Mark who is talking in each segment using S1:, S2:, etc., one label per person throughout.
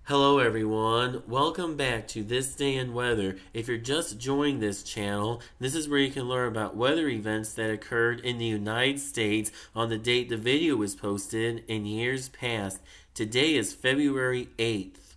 S1: Hello everyone, welcome back to This Day in Weather. If you're just joining this channel, this is where you can learn about weather events that occurred in the United States on the date the video was posted in years past. Today is February 8th.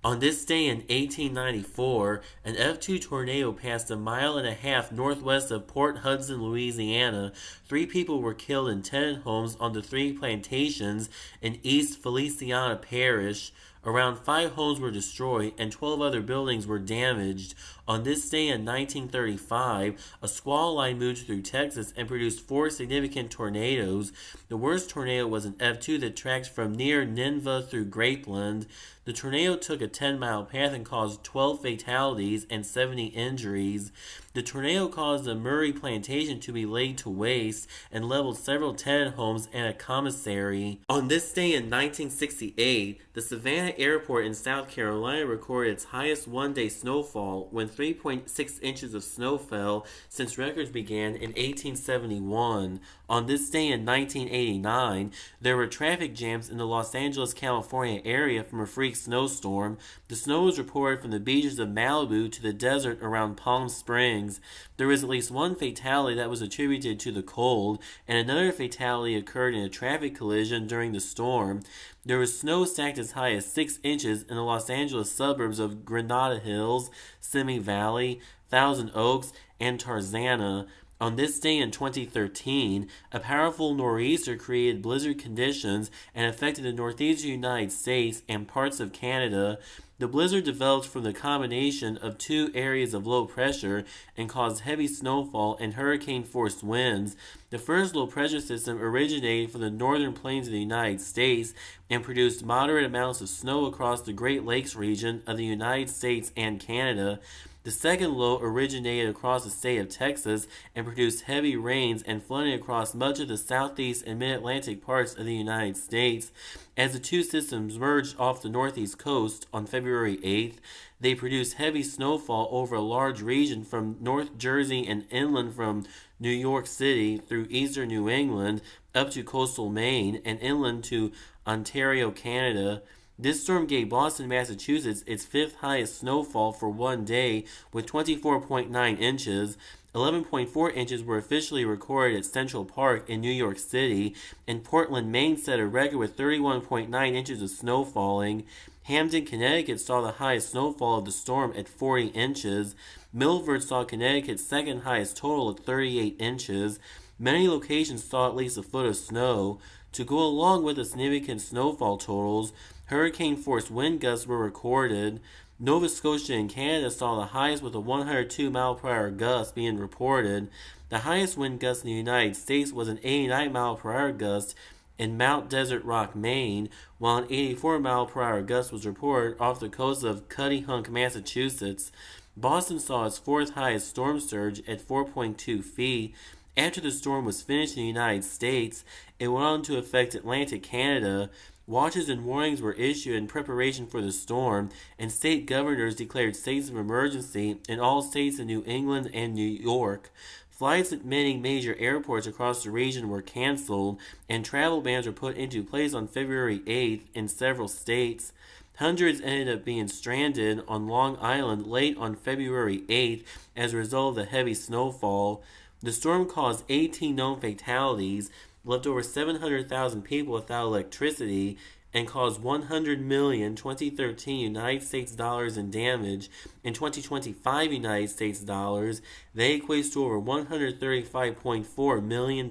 S1: On this day in 1894, an F2 tornado passed a mile and a half northwest of Port Hudson, Louisiana. 3 people were killed in tenant homes on the 3 plantations in East Feliciana Parish. Around 5 homes were destroyed and 12 other buildings were damaged. On this day in 1935, a squall line moved through Texas and produced 4 significant tornadoes. The worst tornado was an F2 that tracked from near Nineveh through Grapeland. The tornado took a 10-mile path and caused 12 fatalities and 70 injuries. The tornado caused the Murray plantation to be laid to waste and leveled several tenant homes and a commissary. On this day in 1968, the Savannah Airport in South Carolina recorded its highest one-day snowfall when 3.6 inches of snow fell since records began in 1871. On this day in 1989, there were traffic jams in the Los Angeles, California area from a freak snowstorm. The snow was reported from the beaches of Malibu to the desert around Palm Springs. There was at least one fatality that was attributed to the cold, and another fatality occurred in a traffic collision during the storm. There was snow stacked as high as 6 inches in the Los Angeles suburbs of Granada Hills, Simi Valley, Thousand Oaks, and Tarzana. On this day in 2013, a powerful nor'easter created blizzard conditions and affected the northeastern United States and parts of Canada. The blizzard developed from the combination of 2 areas of low pressure and caused heavy snowfall and hurricane-force winds. The first low pressure system originated from the northern plains of the United States and produced moderate amounts of snow across the Great Lakes region of the United States and Canada. The second low originated across the state of Texas and produced heavy rains and flooding across much of the southeast and mid-Atlantic parts of the United States. As the 2 systems merged off the northeast coast on February 8th, they produced heavy snowfall over a large region from North Jersey and inland from New York City through eastern New England up to coastal Maine and inland to Ontario, Canada. This storm gave Boston, Massachusetts its 5th highest snowfall for one day with 24.9 inches. 11.4 inches were officially recorded at Central Park in New York City, and Portland, Maine set a record with 31.9 inches of snow falling. Hamden, Connecticut saw the highest snowfall of the storm at 40 inches. Milford saw Connecticut's 2nd highest total at 38 inches. Many locations saw at least a foot of snow. To go along with the significant snowfall totals, hurricane-force wind gusts were recorded. Nova Scotia and Canada saw the highest with a 102 mile-per-hour gust being reported. The highest wind gust in the United States was an 89 mile-per-hour gust in Mount Desert Rock, Maine, while an 84 mile-per-hour gust was reported off the coast of Cuttyhunk, Massachusetts. Boston saw its 4th highest storm surge at 4.2 feet. After the storm was finished in the United States, it went on to affect Atlantic Canada. Watches and warnings were issued in preparation for the storm, and state governors declared states of emergency in all states in New England and New York. Flights at many major airports across the region were canceled, and travel bans were put into place on February 8th in several states. Hundreds ended up being stranded on Long Island late on February 8th as a result of the heavy snowfall. The storm caused 18 known fatalities, left over 700,000 people without electricity, and caused $100 million 2013 United States dollars in damage. In 2025 United States dollars, they equate to over $135.4 million.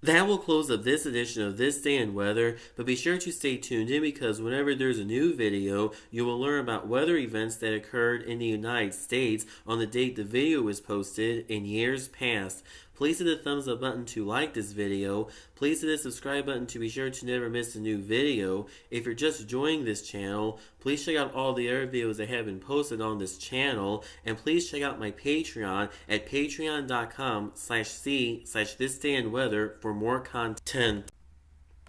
S1: That will close up this edition of This Day in Weather, but be sure to stay tuned in because whenever there's a new video, you will learn about weather events that occurred in the United States on the date the video was posted in years past. Please hit the thumbs up button to like this video. Please hit the subscribe button to be sure to never miss a new video. If you're just joining this channel, please check out all the other videos that have been posted on this channel. And please check out my Patreon at patreon.com/c/thisdayinweather for more content.